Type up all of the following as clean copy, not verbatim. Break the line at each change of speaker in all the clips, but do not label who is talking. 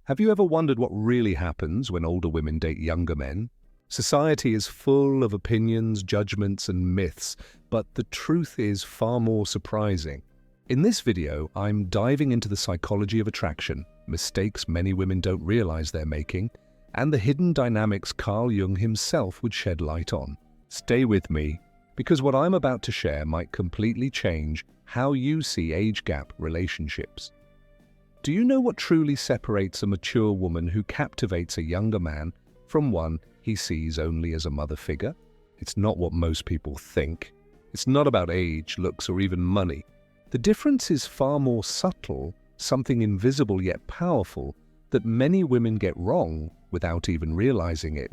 Have you ever wondered what really happens when older women date younger men? Society is full of opinions, judgments, and myths, but the truth is far more surprising. In this video, I'm diving into the psychology of attraction, mistakes many women don't realize they're making, and the hidden dynamics Carl Jung himself would shed light on. Stay with me, because what I'm about to share might completely change how you see age gap relationships. Do you know what truly separates a mature woman who captivates a younger man from one he sees only as a mother figure? It's not what most people think. It's not about age, looks, or even money. The difference is far more subtle, something invisible yet powerful, that many women get wrong without even realizing it.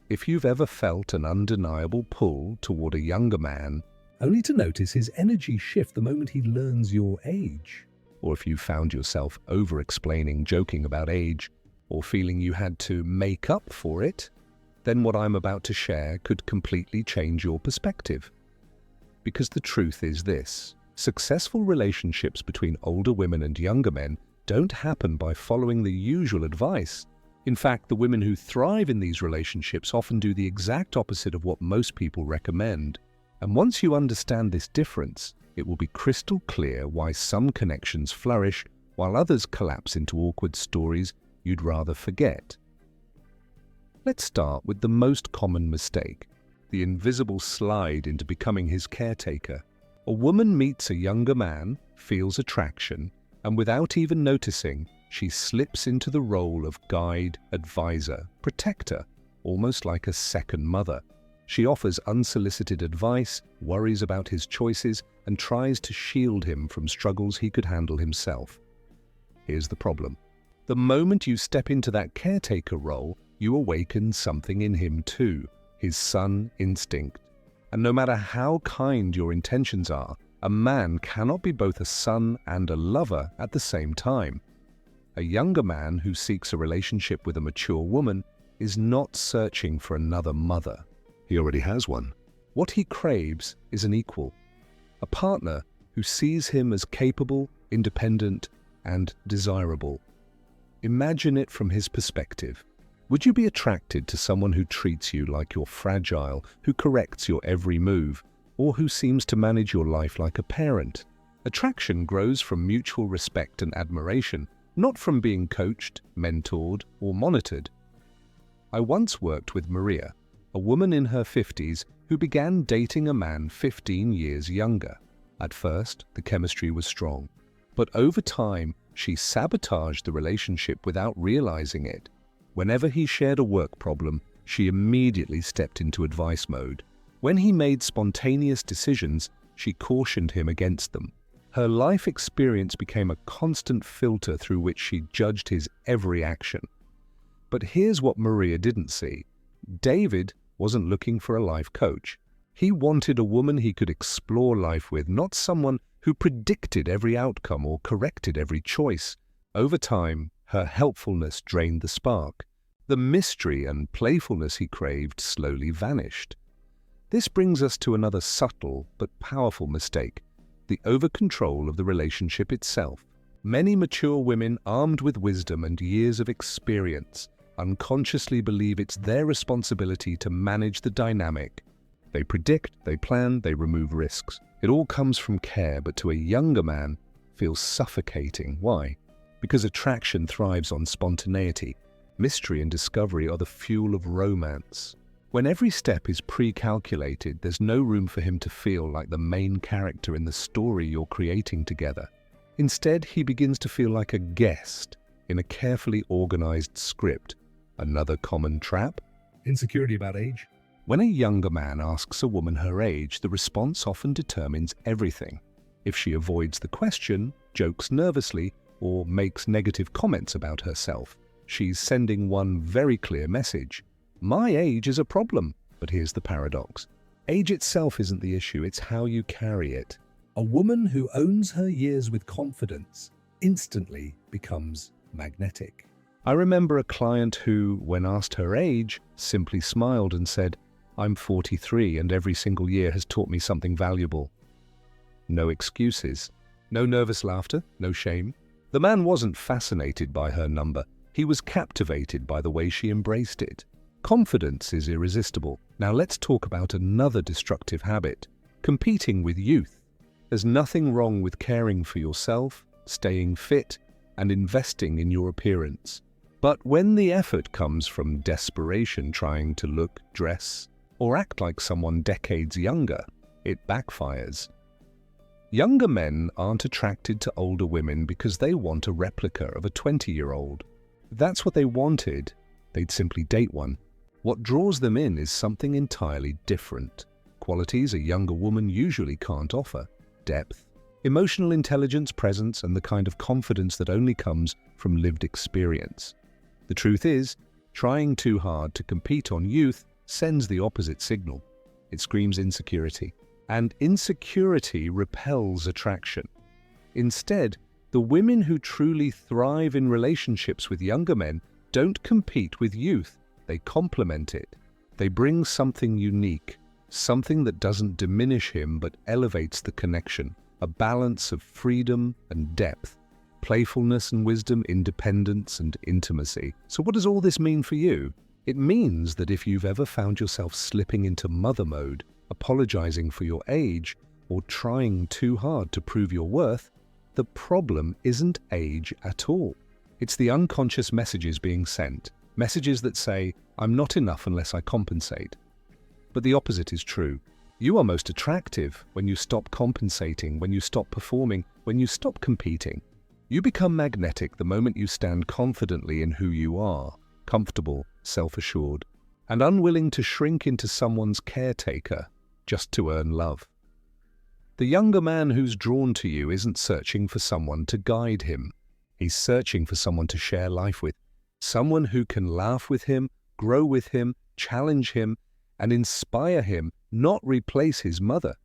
If you've ever felt an undeniable pull toward a younger man, only to notice his energy shift the moment he learns your age, or if you found yourself over-explaining, joking about age, or feeling you had to make up for it, then what I'm about to share could completely change your perspective. Because the truth is this: successful relationships between older women and younger men don't happen by following the usual advice. In fact, the women who thrive in these relationships often do the exact opposite of what most people recommend. And once you understand this difference, it will be crystal clear why some connections flourish while others collapse into awkward stories you'd rather forget. Let's start with the most common mistake, the invisible slide into becoming his caretaker. A woman meets a younger man, feels attraction, and without even noticing, she slips into the role of guide, advisor, protector, almost like a second mother. She offers unsolicited advice, worries about his choices, and tries to shield him from struggles he could handle himself. Here's the problem. The moment you step into that caretaker role, you awaken something in him too, his son instinct. And no matter how kind your intentions are, a man cannot be both a son and a lover at the same time. A younger man who seeks a relationship with a mature woman is not searching for another mother. He already has one. What he craves is an equal, a partner who sees him as capable, independent, and desirable. Imagine it from his perspective. Would you be attracted to someone who treats you like you're fragile, who corrects your every move, or who seems to manage your life like a parent? Attraction grows from mutual respect and admiration, not from being coached, mentored, or monitored. I once worked with Maria, a woman in her 50s who began dating a man 15 years younger. At first, the chemistry was strong, but over time, she sabotaged the relationship without realizing it. Whenever he shared a work problem, she immediately stepped into advice mode. When he made spontaneous decisions, she cautioned him against them. Her life experience became a constant filter through which she judged his every action. But here's what Maria didn't see. David wasn't looking for a life coach. He wanted a woman he could explore life with, not someone who predicted every outcome or corrected every choice. Over time, her helpfulness drained the spark. The mystery and playfulness he craved slowly vanished. This brings us to another subtle but powerful mistake: the over-control of the relationship itself. Many mature women, armed with wisdom and years of experience, unconsciously believe it's their responsibility to manage the dynamic. They predict, they plan, they remove risks. It all comes from care, but to a younger man, feels suffocating. Why? Because attraction thrives on spontaneity. Mystery and discovery are the fuel of romance. When every step is pre-calculated, there's no room for him to feel like the main character in the story you're creating together. Instead, he begins to feel like a guest in a carefully organized script. Another common trap? Insecurity about age. When a younger man asks a woman her age, the response often determines everything. If she avoids the question, jokes nervously, or makes negative comments about herself, she's sending one very clear message: my age is a problem. But here's the paradox. Age itself isn't the issue, it's how you carry it. A woman who owns her years with confidence instantly becomes magnetic. I remember a client who, when asked her age, simply smiled and said, "I'm 43 and every single year has taught me something valuable." No excuses, no nervous laughter, no shame. The man wasn't fascinated by her number, he was captivated by the way she embraced it. Confidence is irresistible. Now let's talk about another destructive habit: competing with youth. There's nothing wrong with caring for yourself, staying fit, and investing in your appearance. But when the effort comes from desperation, trying to look, dress, or act like someone decades younger, it backfires. Younger men aren't attracted to older women because they want a replica of a 20-year-old. If that's what they wanted, they'd simply date one. What draws them in is something entirely different. Qualities a younger woman usually can't offer: depth, emotional intelligence, presence, and the kind of confidence that only comes from lived experience. The truth is, trying too hard to compete on youth sends the opposite signal. It screams insecurity. And insecurity repels attraction. Instead, the women who truly thrive in relationships with younger men don't compete with youth, they complement it. They bring something unique, something that doesn't diminish him but elevates the connection, a balance of freedom and depth, playfulness and wisdom, independence and intimacy. So what does all this mean for you? It means that if you've ever found yourself slipping into mother mode, apologizing for your age, or trying too hard to prove your worth, the problem isn't age at all. It's the unconscious messages being sent, messages that say, "I'm not enough unless I compensate." But the opposite is true. You are most attractive when you stop compensating, when you stop performing, when you stop competing. You become magnetic the moment you stand confidently in who you are, comfortable, self-assured, and unwilling to shrink into someone's caretaker just to earn love. The younger man who's drawn to you isn't searching for someone to guide him. He's searching for someone to share life with, someone who can laugh with him, grow with him, challenge him, and inspire him, not replace his mother.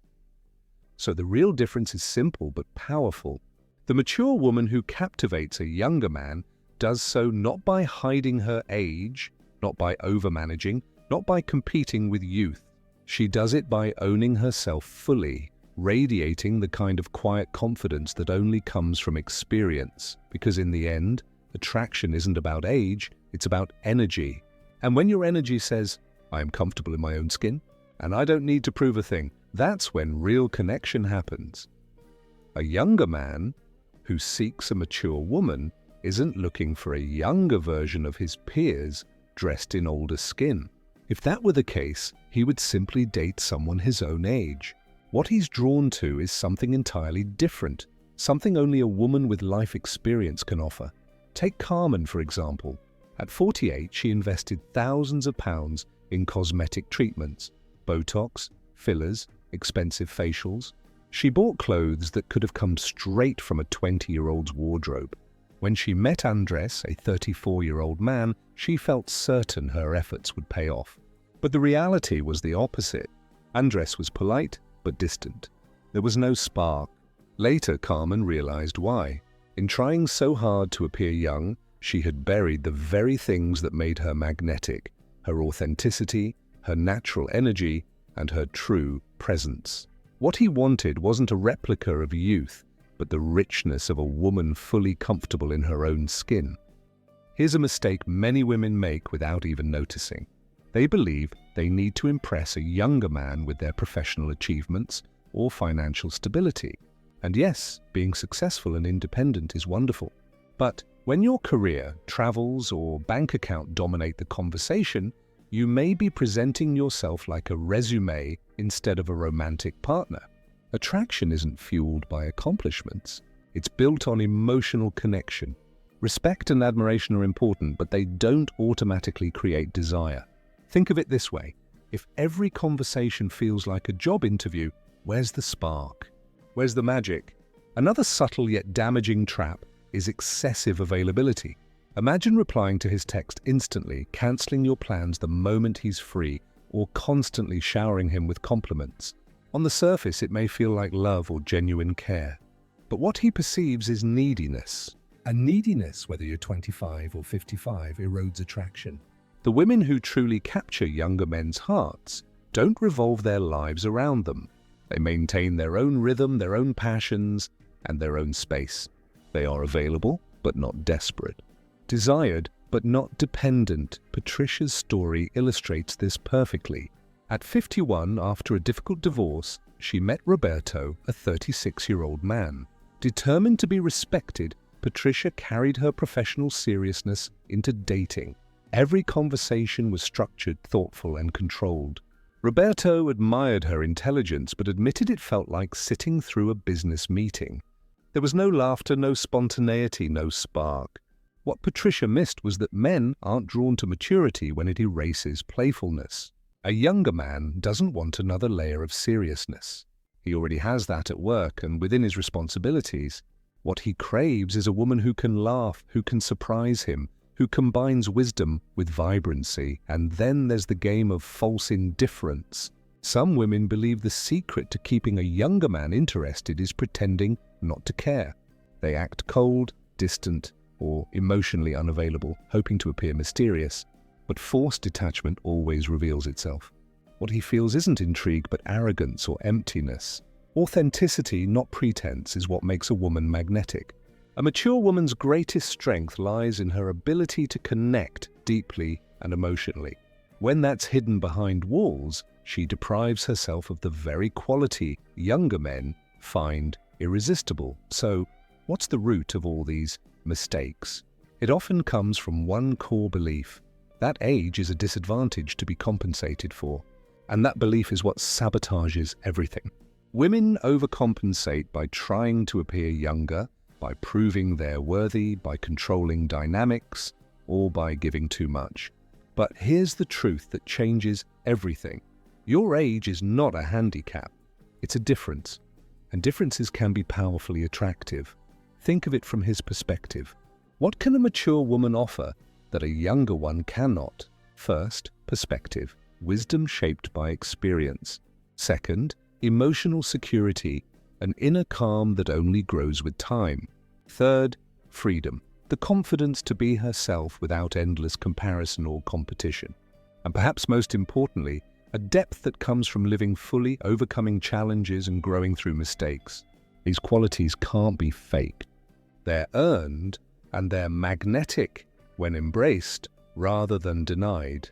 So the real difference is simple but powerful. The mature woman who captivates a younger man does so not by hiding her age, not by overmanaging, not by competing with youth. She does it by owning herself fully, radiating the kind of quiet confidence that only comes from experience. Because in the end, attraction isn't about age, it's about energy. And when your energy says, "I am comfortable in my own skin, and I don't need to prove a thing," that's when real connection happens. A younger man who seeks a mature woman isn't looking for a younger version of his peers dressed in older skin. If that were the case, he would simply date someone his own age. What he's drawn to is something entirely different, something only a woman with life experience can offer. Take Carmen, for example. At 48, she invested thousands of pounds in cosmetic treatments, Botox, fillers, expensive facials. She bought clothes that could have come straight from a 20-year-old's wardrobe. When she met Andres, a 34-year-old man, she felt certain her efforts would pay off. But the reality was the opposite. Andres was polite but distant. There was no spark. Later, Carmen realized why. In trying so hard to appear young, she had buried the very things that made her magnetic: her authenticity, her natural energy, and her true presence. What he wanted wasn't a replica of youth, but the richness of a woman fully comfortable in her own skin. Here's a mistake many women make without even noticing. They believe they need to impress a younger man with their professional achievements or financial stability. And yes, being successful and independent is wonderful. But when your career, travels, or bank account dominate the conversation, you may be presenting yourself like a resume instead of a romantic partner. Attraction isn't fueled by accomplishments. It's built on emotional connection. Respect and admiration are important, but they don't automatically create desire. Think of it this way. If every conversation feels like a job interview, where's the spark? Where's the magic? Another subtle yet damaging trap is excessive availability. Imagine replying to his text instantly, cancelling your plans the moment he's free, or constantly showering him with compliments. On the surface, it may feel like love or genuine care. But what he perceives is neediness. And neediness, whether you're 25 or 55, erodes attraction. The women who truly capture younger men's hearts don't revolve their lives around them. They maintain their own rhythm, their own passions, and their own space. They are available, but not desperate. Desired, but not dependent. Patricia's story illustrates this perfectly. At 51, after a difficult divorce, she met Roberto, a 36-year-old man. Determined to be respected, Patricia carried her professional seriousness into dating. Every conversation was structured, thoughtful, and controlled. Roberto admired her intelligence, but admitted it felt like sitting through a business meeting. There was no laughter, no spontaneity, no spark. What Patricia missed was that men aren't drawn to maturity when it erases playfulness. A younger man doesn't want another layer of seriousness. He already has that at work and within his responsibilities. What he craves is a woman who can laugh, who can surprise him, who combines wisdom with vibrancy. And then there's the game of false indifference. Some women believe the secret to keeping a younger man interested is pretending not to care. They act cold, distant, or emotionally unavailable, hoping to appear mysterious. But forced detachment always reveals itself. What he feels isn't intrigue, but arrogance or emptiness. Authenticity, not pretense, is what makes a woman magnetic. A mature woman's greatest strength lies in her ability to connect deeply and emotionally. When that's hidden behind walls, she deprives herself of the very quality younger men find irresistible. So, what's the root of all these mistakes? It often comes from one core belief. That age is a disadvantage to be compensated for. And that belief is what sabotages everything. Women overcompensate by trying to appear younger, by proving they're worthy, by controlling dynamics, or by giving too much. But here's the truth that changes everything. Your age is not a handicap. It's a difference. And differences can be powerfully attractive. Think of it from his perspective. What can a mature woman offer that a younger one cannot? First, perspective. Wisdom shaped by experience. Second, emotional security, an inner calm that only grows with time. Third, freedom, the confidence to be herself without endless comparison or competition. And perhaps most importantly, a depth that comes from living fully, overcoming challenges and growing through mistakes. These qualities can't be faked. They're earned and they're magnetic when embraced rather than denied.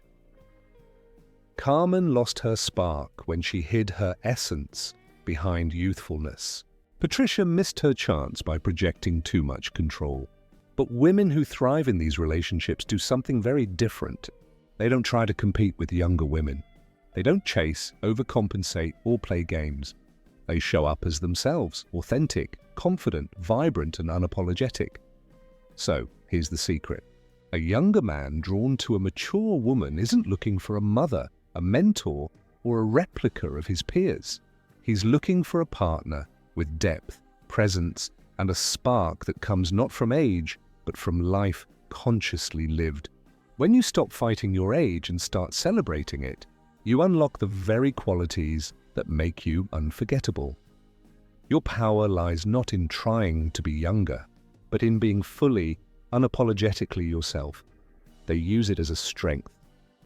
Carmen lost her spark when she hid her essence behind youthfulness. Patricia missed her chance by projecting too much control. But women who thrive in these relationships do something very different. They don't try to compete with younger women. They don't chase, overcompensate, or play games. They show up as themselves, authentic, confident, vibrant, and unapologetic. So, here's the secret. A younger man drawn to a mature woman isn't looking for a mother, a mentor, or a replica of his peers. He's looking for a partner with depth, presence, and a spark that comes not from age, but from life consciously lived. When you stop fighting your age and start celebrating it, you unlock the very qualities that make you unforgettable. Your power lies not in trying to be younger, but in being fully, unapologetically yourself. They use it as a strength.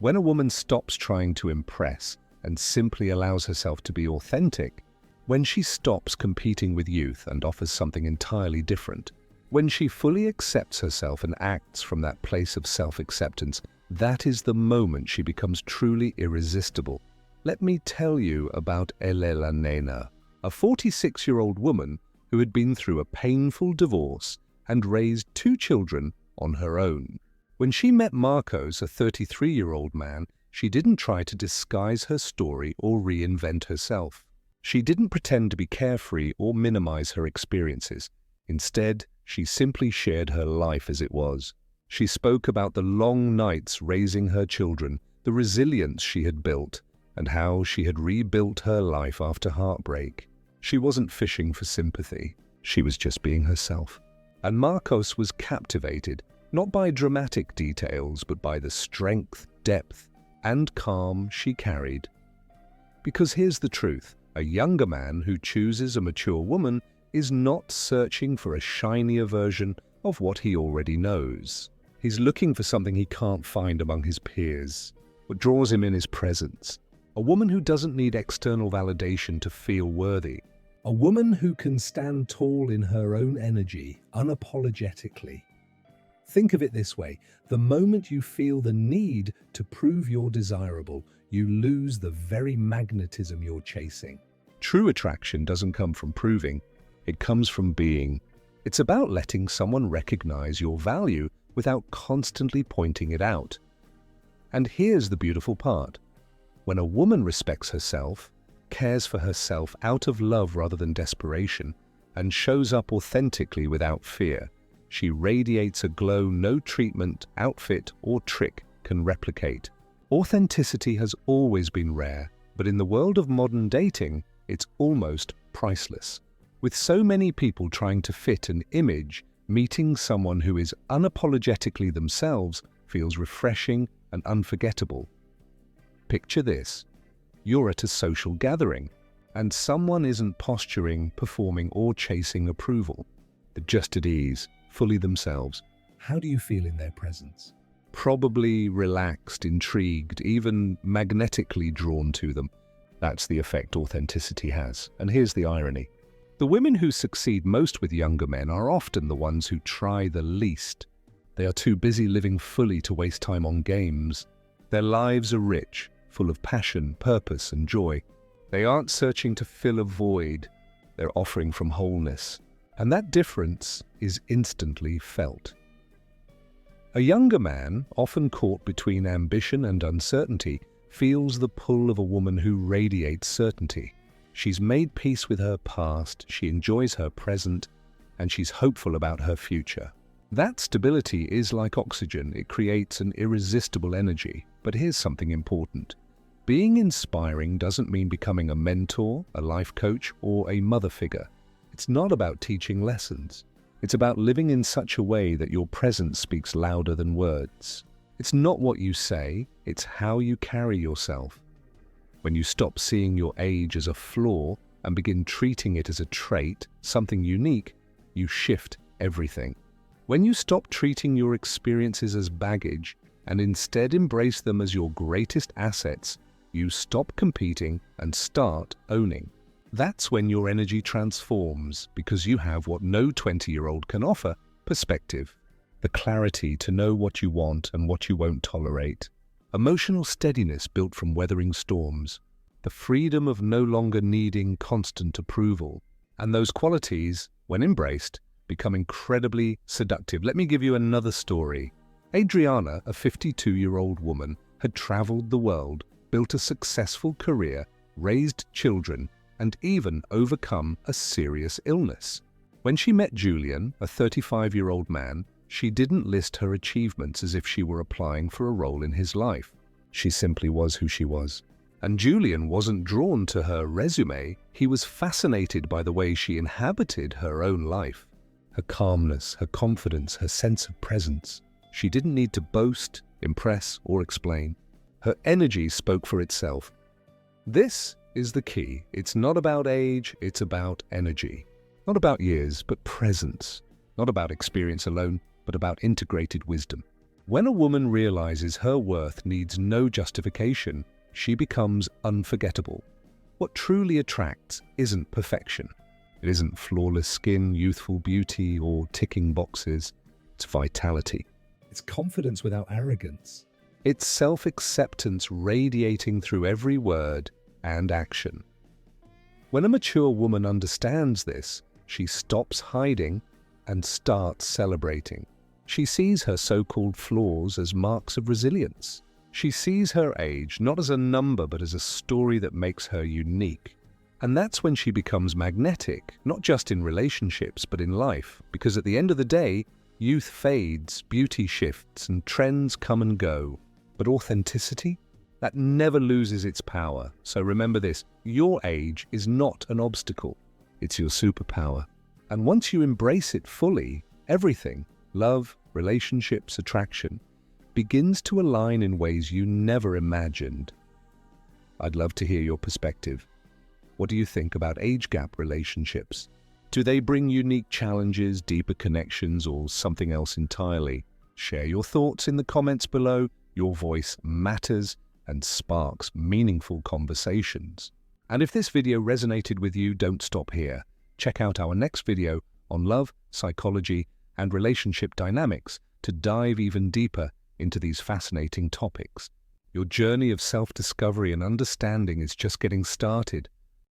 When a woman stops trying to impress and simply allows herself to be authentic, when she stops competing with youth and offers something entirely different, when she fully accepts herself and acts from that place of self-acceptance, that is the moment she becomes truly irresistible. Let me tell you about Elena Nena, a 46-year-old woman who had been through a painful divorce and raised 2 children on her own. When she met Marcos, a 33-year-old man, she didn't try to disguise her story or reinvent herself. She didn't pretend to be carefree or minimize her experiences. Instead, she simply shared her life as it was. She spoke about the long nights raising her children, the resilience she had built, and how she had rebuilt her life after heartbreak. She wasn't fishing for sympathy. She was just being herself. And Marcos was captivated, not by dramatic details, but by the strength, depth, and calm she carried. Because here's the truth. A younger man who chooses a mature woman is not searching for a shinier version of what he already knows. He's looking for something he can't find among his peers. What draws him in is presence. A woman who doesn't need external validation to feel worthy. A woman who can stand tall in her own energy, unapologetically. Think of it this way: the moment you feel the need to prove you're desirable, you lose the very magnetism you're chasing. True attraction doesn't come from proving, it comes from being. It's about letting someone recognize your value without constantly pointing it out. And here's the beautiful part. When a woman respects herself, cares for herself out of love rather than desperation, and shows up authentically without fear, she radiates a glow no treatment, outfit, or trick can replicate. Authenticity has always been rare, but in the world of modern dating, it's almost priceless. With so many people trying to fit an image, meeting someone who is unapologetically themselves feels refreshing and unforgettable. Picture this. You're at a social gathering, and someone isn't posturing, performing, or chasing approval. They're just at ease, fully themselves. How do you feel in their presence? Probably relaxed, intrigued, even magnetically drawn to them. That's the effect authenticity has. And here's the irony. The women who succeed most with younger men are often the ones who try the least. They are too busy living fully to waste time on games. Their lives are rich, full of passion, purpose, and joy. They aren't searching to fill a void. They're offering from wholeness. And that difference is instantly felt. A younger man, often caught between ambition and uncertainty, feels the pull of a woman who radiates certainty. She's made peace with her past, she enjoys her present, and she's hopeful about her future. That stability is like oxygen. It creates an irresistible energy. But here's something important. Being inspiring doesn't mean becoming a mentor, a life coach, or a mother figure. It's not about teaching lessons. It's about living in such a way that your presence speaks louder than words. It's not what you say, it's how you carry yourself. When you stop seeing your age as a flaw and begin treating it as a trait, something unique, you shift everything. When you stop treating your experiences as baggage and instead embrace them as your greatest assets, you stop competing and start owning. That's when your energy transforms, because you have what no 20-year-old can offer: perspective, the clarity to know what you want and what you won't tolerate, emotional steadiness built from weathering storms, the freedom of no longer needing constant approval. And those qualities, when embraced, become incredibly seductive. Let me give you another story. Adriana, a 52-year-old woman, had traveled the world, built a successful career, raised children, and even overcome a serious illness. When she met Julian, a 35-year-old man, she didn't list her achievements as if she were applying for a role in his life. She simply was who she was. And Julian wasn't drawn to her resume, he was fascinated by the way she inhabited her own life. Her calmness, her confidence, her sense of presence. She didn't need to boast, impress, or explain. Her energy spoke for itself. This is the key. It's not about age, it's about energy. Not about years, but presence. Not about experience alone, but about integrated wisdom. When a woman realizes her worth needs no justification, she becomes unforgettable. What truly attracts isn't perfection. It isn't flawless skin, youthful beauty, or ticking boxes. It's vitality. It's confidence without arrogance. It's self-acceptance radiating through every word and action. When a mature woman understands this, she stops hiding and starts celebrating. She sees her so-called flaws as marks of resilience. She sees her age not as a number but as a story that makes her unique. And that's when she becomes magnetic, not just in relationships but in life, because at the end of the day, youth fades, beauty shifts, and trends come and go. But authenticity? That never loses its power. So remember this, your age is not an obstacle. It's your superpower. And once you embrace it fully, everything, love, relationships, attraction, begins to align in ways you never imagined. I'd love to hear your perspective. What do you think about age gap relationships? Do they bring unique challenges, deeper connections, or something else entirely? Share your thoughts in the comments below. Your voice matters and sparks meaningful conversations. And if this video resonated with you, don't stop here. Check out our next video on love, psychology, and relationship dynamics to dive even deeper into these fascinating topics. Your journey of self-discovery and understanding is just getting started.